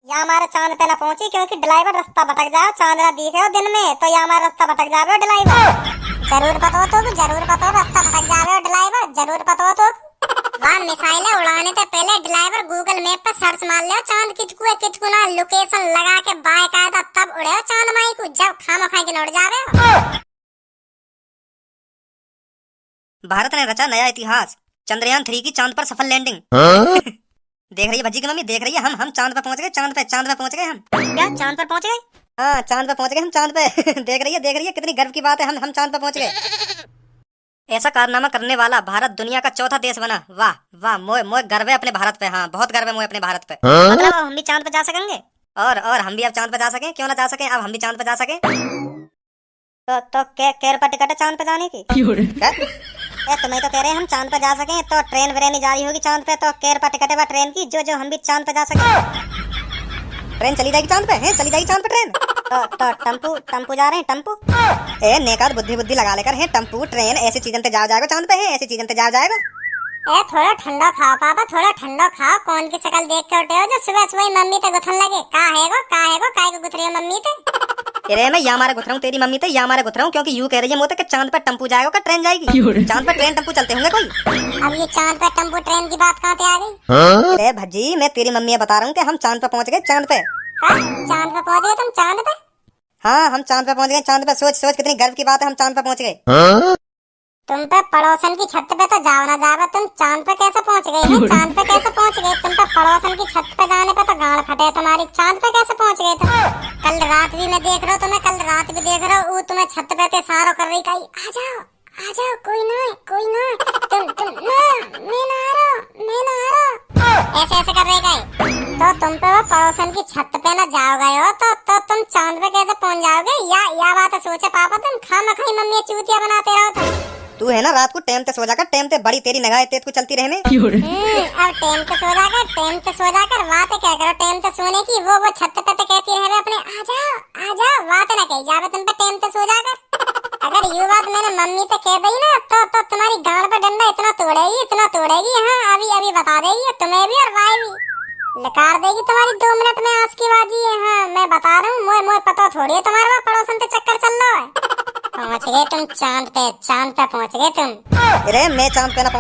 यहाँ हमारे चांद पे ना पहुंची क्योंकि ड्राइवर रास्ता भटक जाए, चांद ना दिखे दिन में तो यहाँ हमारा रास्ता भटक जावे ड्राइवर। जरूर पता हो तो जरूर पता हो रास्ता भटक जावे ड्राइवर, जरूर पता हो तो। वहाँ मिसाइल उड़ाने से पहले ड्राइवर गूगल मैप पर सर्च मार ले चांद किचकू ना लोकेशन लगा के बाकायदा तब उड़े चांद माई को, जब खामा खा के लौट जावे। भारत ने रचा नया इतिहास, चंद्रयान 3 की चांद पर सफल लैंडिंग। देख रही है भज्जी की मम्मी, देख रही है हम चांद पे पहुंच गए, चांद पे पहुंच गए हम। क्या चांद पर पहुंच गए? हाँ चांद पे पहुंच गए हम, चांद पे। देख रही है कितनी गर्व की बात है, हम चांद पे पहुंच गए। ऐसा कारनामा करने वाला भारत दुनिया का चौथा देश बना। वाह वाह, मोए गर्व है अपने भारत पे। हाँ बहुत गर्व है मोए अपने भारत पे। मतलब हम भी चांद पे जा सकेंगे? और हम भी अब चांद पे जा सके, क्यों ना जा सके, अब हम भी चांद पे जा सके। तो क्या रुपया टिकट है चांद पे जाने की? तुम्हें तो कह रहे हैं हम चांद पे जा सके, तो ट्रेन व्रेन जारी होगी चांद पे, तो क्या रुपया टिकट है ट्रेन की जो हम भी चांद पे जा सके? ट्रेन चली जाएगी चांद पे? है चली जाएगी चांद पे ट्रेन। तो टम्पू जा रहे हैं, टम्पू। ए नेकार बुद्धि लगा लेकर, है टम्पू ट्रेन ऐसी चीजन ते जाएगा चांद पे, है ऐसी चीजन ते जाएगा। ए थोड़ा ठंडा खाओ पापा, थोड़ा ठंडा खाओ। कौन की शक्ल देख के उठे हो जो सुबह सुबह मम्मी ते गुथन लगे? काय को गुथ रही हो मम्मी ते? अरे मैं यहाँ मारे गुथ रहा हूँ तेरी मम्मी ते, यहाँ मारे गुथ रहा हूँ क्योंकि यूं कह रही है मोते कि चांद पे टम्पू जाएगा, क्या ट्रेन जाएगी? चांद पे ट्रेन टम्पू चलते होंगे कोई। अब ये चांद पे टम्पू ट्रेन की बात कहाँ पे आ गई? अरे भज्जी मैं तेरी मम्मी बता रहा हूँ कि हम चांद पे पहुँच गए, चांद पे। चांद पे पहुँच गए तुम? चांद पे? हाँ हम चांद पे पहुँच गए, चांद पे। सोच कितनी गर्व की बात है, हम चांद पे पहुँच गए। तुम पे पड़ोसन की छत पे तो जाओ ना जावे, तुम चांद पे कैसे पहुँच गए? चांद पे कैसे पहुँच गए? तुम पे पड़ोसन की छत पे जाने पे तो गाड़ फटे तुम्हारी। चांद पे कैसे पहुँच गए तुम? कल रात भी मैं देख रहा हूँ तुम्हें, कल रात भी देख रहा हूँ वो तुम्हें छत पे इशारा कर रही, कही आ जाओ कोई ना तुम ना, मैं ना आ रहा, ऐसे कर रही गई। तो तुम पे वो पड़ोसन की छत पे ना जाओ गए हो तो तुम चांद पे कैसे पहुँच जाओगे? या बात सोचे पापा, तुम खामखाई मम्मी चूतिया बनाते रहो तुम। तू है ना रात को टाइम पे सो जाकर, टाइम पे बड़ी तेरी निगाह तेज को चलती रहने। अब टाइम पे सो जाकर बातें क्या करो टाइम पे सोने की, वो छत पे तो कहती रहे अपने आ जाओ बात ना कही जावे तुम पे टाइम पे सो जाकर। अगर ये बात मैंने मम्मी पे कह दी ना तो तुम्हारी गांड पे डंडा इतना तोड़ेगी। हाँ अभी बता देगी तुम्हें भी और भाई भी, लकार देगी तुम्हारी 2 मिनट में आस की बाजी है। हाँ मैं बता रहा हूँ, मोए पता थोड़ी है तुम्हारे वहाँ पड़ोसन से चक्कर चल रहा है। पहुँच गए तुम चांद पे पहुँच गए तुम। अरे मैं चांद पे ना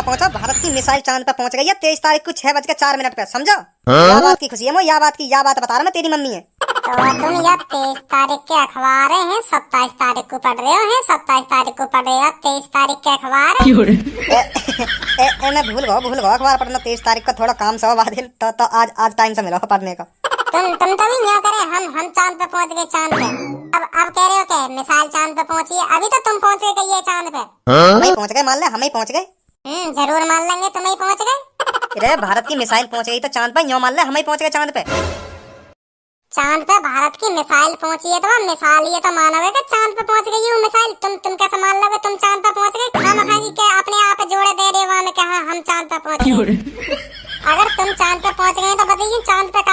पहुँचा, भारत की मिसाइल चांद पे पहुँच गई है 23 तारीख को 6:04 पे, समझो। यह बात की खुशी है, यह बात बता रहा मैं, तेरी मम्मी है। तो तुम या 23 तारीख के अखबार हैं, 27 तारीख को पढ़ रहे हो, हैं 27 तारीख को पढ़ रहे हो, 23 तारीख के अखबार। मैं भूल गया अखबार पढ़ना 23 तारीख का, थोड़ा काम से बादल तो आज टाइम से मिला पढ़ने का। तुम तभी क्या करे, हम चांद पे पहुंच गए, चांद पे। अब कह रहे हो क्या मिसाइल चांद पे पहुंची है? अभी तो तुम पहुंच गए चांद पे। हम ही पहुंच गए, मान ले हम ही पहुंच गए। जरूर मान लेंगे तुम ही पहुंच गए। अरे भारत की मिसाइल पहुंच गई तो चांद पे, यूं मान ले हम ही पहुंच गए चांद पे। चांद पे भारत की मिसाइल पहुंची है तो मिसाइल ये तो माना है कि चांद पे पहुंच गई है मिसाइल। तुम कैसे मान लोगे तुम चांद पे पहुंच गए? खामखा की क्या अपने आप जोड़े दे रहे हो कि हाँ हम चांद पे पहुंच गए। अगर तुम चांद पे पहुंच गए तो बताइए चांद पे का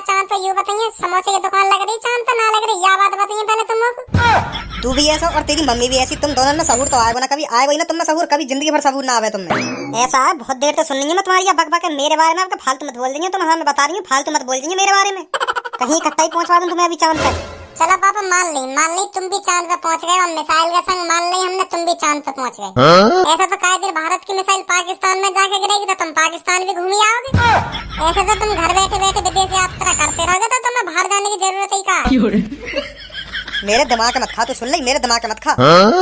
चांद पे यूं बताइए समोसे की दुकान लग रही चांद पे ना लग रही, या बात बताइए पहले तुम लोग। तू भी ऐसा और तेरी मम्मी भी ऐसी, तुम दोनों में सहूर तो आएगा ना, कभी आएगा ही ना तुम में सहूर, कभी जिंदगी भर सहूर ना आवे तुम में। ऐसा है बहुत देर तो सुन ली मैं तुम्हारी बक मेरे बारे में, आपका फालतू मत बोल देंगे तुम। हाँ मैं बता रही हूँ फालतू मत बोल देंगे मेरे बारे में, कहीं इकट्ठा ही पहुंचवा दूं तुम्हें अभी चांद पे। चलो पापा मान ली तुम भी चांद पे पहुंच गए और मिसाइल का संग मान ली हमने तुम भी चांद पे पहुंच गए। ऐसा तो काहे दिन भारत की मिसाइल पाकिस्तान में जाके गिरेगी तो तुम पाकिस्तान भी घूमी आओगे। ऐसा तो तुम घर बैठे विदेश यात्रा करते रहोगे तो तुम्हें बाहर जाने की जरूरत ही कहाँ। मेरे दिमाग मत खा, तू सुन ले मेरे दिमाग मत खा।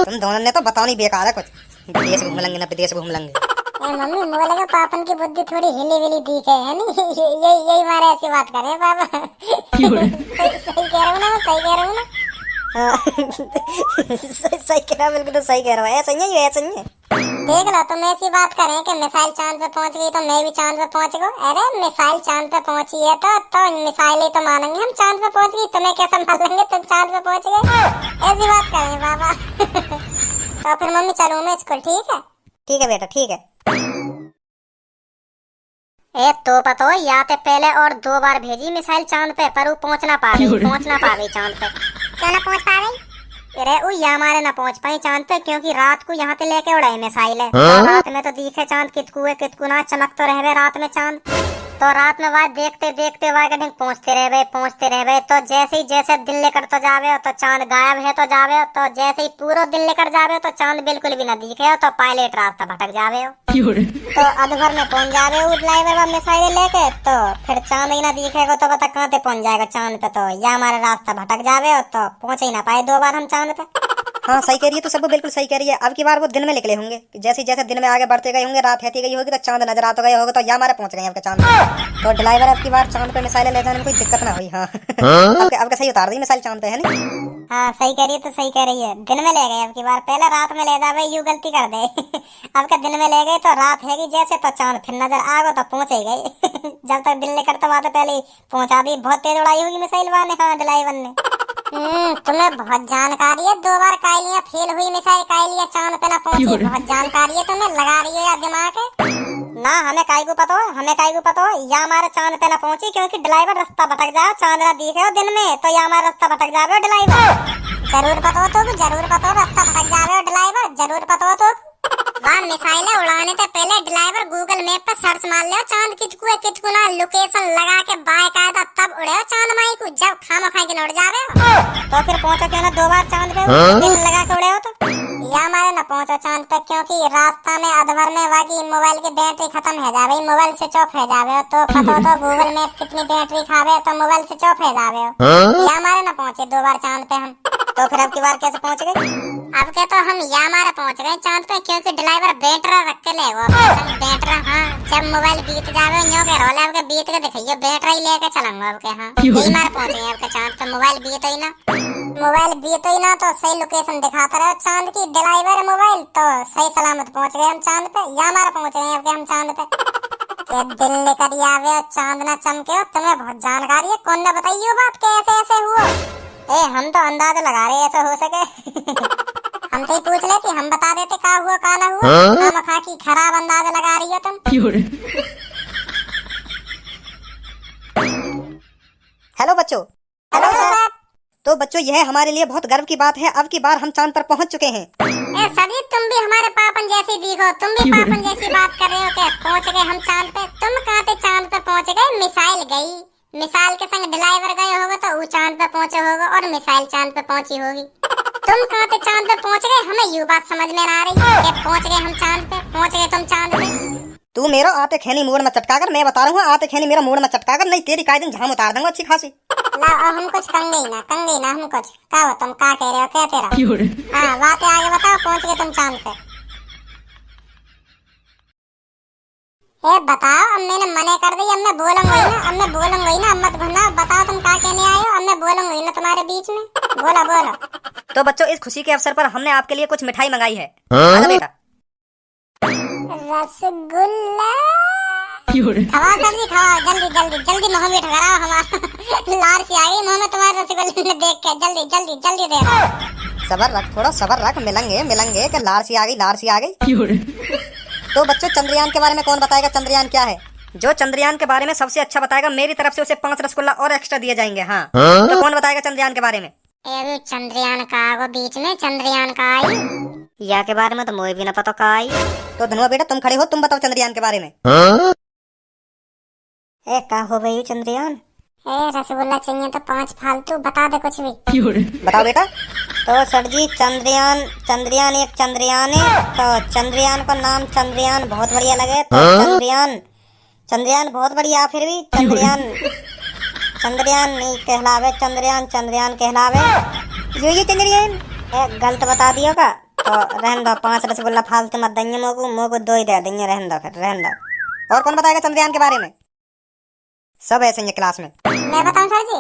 तुम दोनों ने तो बताओ नहीं बेकार है कुछ, विदेश घूम लेंगे ना विदेश घूम लेंगे। मम्मी मुझे लगा पापन की बुद्धि थोड़ी हिली विली दिखे है नहीं, यही मारे ऐसी बात कर रहे पापा। सही कह रहा हूँ ना, मैं सही कह रहा हूँ ना? सही कह रहा, बिल्कुल तो सही कह रहा है, ऐसा ही है। देख लो तुम ऐसी बात करें कि मिसाइल चांद पे पहुंच गई तो मैं भी चांद पे पहुंच गई। अरे मिसाइल चांद पे पहुंची है तो मिसाइल ही तो मानेंगे हम चांद पे पहुंच गई, तुम्हें कैसे मान लेंगे तुम चांद पे पहुंच गए? ऐसी बात करें पापा। तो फिर मम्मी चलूँ मैं स्कूल, ठीक है बेटा ठीक है। ए तो पता हो या ते पहले और 2 बार भेजी मिसाइल चांद पे पर वो पहुंच ना पा गई चांद पे। क्यों ना पहुंच पा गई? अरे वो या हमारे ना पहुंच पाई चांद पे क्योंकि रात को यहाँ पे लेके उड़ाई मिसाइल है। रात में तो दिखे चांद कितकू ना चमक तो रहे रात में चांद, तो रात में वह देखते देखते वह कहीं पहुंचते रह गए। तो जैसे दिन लेकर तो जावे हो तो चांद गायब है तो जावे हो, तो जैसे ही पूरा दिन लेकर जावे हो तो चांद बिल्कुल भी न दिखे हो, तो पायलट रास्ता भटक जावे हो। तो अधभर में पहुंच जावे हो ड्राइवर का मिसाइल लेके, तो फिर चांद ही ना दिखेगा तो बता कहाँ पे पहुंच जाएगा चांद पे। तो या हमारा रास्ता भटक जावे हो तो पहुंच ही ना पाए 2 बार हम चांद पे। हाँ सही कह रही है, तो सब बिल्कुल सही कह रही है। अब की बार वो दिन में निकले होंगे, जैसे जैसे दिन में आगे बढ़ते गए होंगे, रात रहती गई होगी तो चांद नजर आते गए होगा, तो या हमारे पहुंच गए आपके चांद। तो ड्राइवर अब की बार चांद पे मिसाइल ले जाने में कोई दिक्कत ना हुई। हाँ अब का सही उतार दी मिसाइल चांद पे, है नहीं? हाँ सही कह रही है, तो सही कह रही है। दिन में ले गए अब की बार, पहले रात में ले जावे यू गलती कर दे। अब का दिन में ले गए तो रात है जैसे, तो चांद फिर नजर आ गो तो पहुंच ही गए। जब तक दिल लेकर तो वहां पहले पहुंचा दी। बहुत तेज उड़ाई होगी मिसाइल वाले, हाँ ड्राइवर ने। तुम्हें बहुत जानकारी है। 2 बार कायलियां फेल हुई मिसाइल, कायलियां चांद पे ना पहुंची। बहुत जानकारी है तुम्हें, लगा रही है या दिमाग है ना? हमें काई को पता हो या हमारे चांद पे ना पहुंची, क्योंकि ड्राइवर रास्ता भटक जाए, चांद ना दिखे दिन में तो या हमारा रास्ता भटक जावे ड्राइवर। जरूर पता हो रास्ता भटक जावे ड्राइवर, जरूर पता हो तो। वहाँ मिसाइल उड़ाने से पहले ड्राइवर गूगल मैप पर सर्च मार ले चांद किचकू ना लोकेशन लगा के बाकायदा तब उड़े चांद माई को। जब खामा खा के उड़ जा रहे हो तो फिर पहुंचो क्यों ना 2 बार चांद पे लगा के उड़े हो तो। या हमारे ना पहुंचो चांद पे, क्योंकि रास्ता में अधवर में वाकी मोबाइल की बैटरी खत्म है जावे, मोबाइल स्विच ऑफ है जावे हो। तो पता तो गूगल मैप कितनी बैटरी खावे तो मोबाइल स्विच ऑफ है जावे हो। या हमारे ना पहुंचे 2 बार चांद पे हम, तो फिर अब की बार कैसे पहुंच गए? अब के तो हम या हमारे पहुंच गए चांद पे, क्योंकि ड्राइवर बैटरा रख के ले वो बैटरा। हाँ जब मोबाइल बीत जावे न्यो के रोले अब के बीत के दिखाइए, बैटरा ही लेके चलूंगा अब के। हाँ यही मारे पहुंचे अब के चांद पे। मोबाइल बीत ही ना तो सही लोकेशन दिखाता रहे चांद की ड्राइवर मोबाइल, तो सही सलामत पहुंच गए हम चांद पे। या हमारे पहुंच गए अब के हम चांद पे। दिल लेकर आवे चांद ना चमके हो, तुम्हें बहुत जानकारी है। कौन ना बताइए बात कैसे ऐसे हुआ? हम तो अंदाजा लगा रहे ऐसा हो सके। हम तो ही पूछ ले कि हम बता देते का हुआ का ना हुआ। हम खा की खराब अंदाजा लगा रही हो तुम। हेलो बच्चों। Hello sir. तो बच्चों यह हमारे लिए बहुत गर्व की बात है, अब की बार हम चांद पर पहुंच चुके हैं। सभी तुम भी हमारे पापन जैसी दिखो, तुम भी पापन जैसी बात कर रहे हो। क्या पहुंच गए हम चांद पे? तुम कहाँ पे चांद पे पहुंच गए? मिसाइल गई, मिसाइल के संग ड्राइवर गए होगा तो वो चांद पे पहुंचे होगा और मिसाइल चांद पे पहुंची होगी। तुम कहाँ पे चांद पे पहुंच गए? हमें ये बात समझ में ना आ रही है। पहुंच गए हम चांद पे, पहुंच गए तुम चांद पे। तू मेरा आते खेनी मोड़ में चटका कर, मैं बता रहा हूँ आते खेनी मेरा मोड़ में चटका कर, नहीं तेरी कायदे झाम उतार दूंगा अच्छी खासी। ला हम कुछ कंगे ही ना हम कुछ का हो। तुम का कह रहे हो? कहते रहो। हाँ बातें आगे बताओ। पहुंच गए तुम चांद पे। बताओ, अब मैंने मने कर दी, अब मैं बोलूंगी ना, अब मत घुसना। बताओ तुम क्या कहने आए हो? अब मैं बोलूंगी ना तुम्हारे बीच में। बोलो। तो बच्चों इस खुशी के अवसर पर हमने आपके लिए कुछ मिठाई मंगाई है। आजा बेटा। रसगुल्ला खाओ सर जी, खाओ जल्दी मुंह में ठहराओ। हमारा लार सी आ गई मुंह में तुम्हारे रसगुल्ले देख के। जल्दी दे दो। सबर रख, थोड़ा सबर रख, मिलेंगे कि लार सी आ गई। तो बच्चों चंद्रयान के बारे में कौन बताएगा? चंद्रयान क्या है? जो चंद्रयान के बारे में सबसे अच्छा बताएगा मेरी तरफ से उसे 5 रसगुल्ला और एक्स्ट्रा दिए जाएंगे। हाँ तो कौन बताएगा चंद्रयान के बारे में? चंद्रयान का आगो बीच में चंद्रयान का आई या के बारे में तो मुझे भी ना पता का आई। तो धनुआ बेटा तुम खड़े हो, तुम बताओ चंद्रयान के बारे में। का हो गई चंद्रयान? रसगुल्ला चाहिए तो 5 फालतू बता दे कुछ भी। बताओ बेटा। तो सर जी चंद्रयान एक चंद्रयान है, तो चंद्रयान का नाम चंद्रयान बहुत बढ़िया लगे, तो चंद्रयान बहुत बढ़िया। फिर भी चंद्रयान नहीं कहलावे, चंद्रयान कहलावे ये चंद्रयान। गलत बता दियो का? तो रहन दो, 5 रसगुल्ला फालतू मत देंगे मोको 2 ही दे देंगे। रहन दो। और कौन बताएगा चंद्रयान के बारे में? सब ऐसे ही क्लास में। मैं बताऊं सर जी?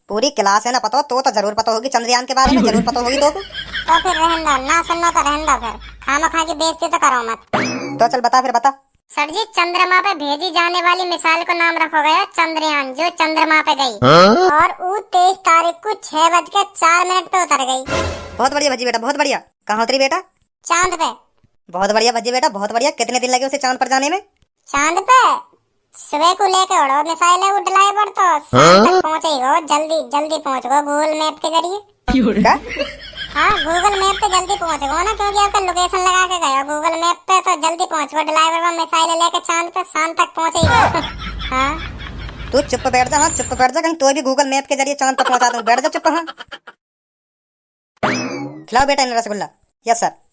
पूरी क्लास है ना पता तो जरूर पता होगी चंद्रयान के बारे में, जरूर पता होगी। तो फिर रहन दो, ना सुनना तो रहन दो। फिर खामा खा की बेइज्जती तो करो मत। तो चल बता फिर बता। सर जी चंद्रमा पे भेजी जाने वाली मिसाइल को नाम रखा गया चंद्रयान, जो चंद्रमा पे गई और वो 23 तारीख को 6:04 पे उतर गई। बहुत बढ़िया भजी बेटा, बहुत बढ़िया। कहाँ उतरी बेटा? चांद पे। बहुत बढ़िया भजी बेटा, बहुत बढ़िया। कितने दिन लगे उसे चांद पर जाने में? चांद पे सुबह को लेके उड़ो मिसाइल है वो ड्राइवर, तो शाम तक पहुंचेगा। जल्दी पहुंच गो गूगल मैप के जरिए। क्या? हाँ गूगल मैप पे जल्दी पहुंच गो ना, क्योंकि आपका लोकेशन लगा के गए गूगल मैप पे, तो जल्दी पहुंच गो। ड्राइवर का मिसाइल लेके चांद पे शाम तक पहुंचेगा। हाँ तू चुप बैठ जा, हाँ चुप बैठ जा, कहीं तो भी गूगल मैप के जरिए चांद पर पहुंचा दूं। बैठ जा चुप, हाँ। खिलाओ बेटा इन्हें रसगुल्ला। Yes sir.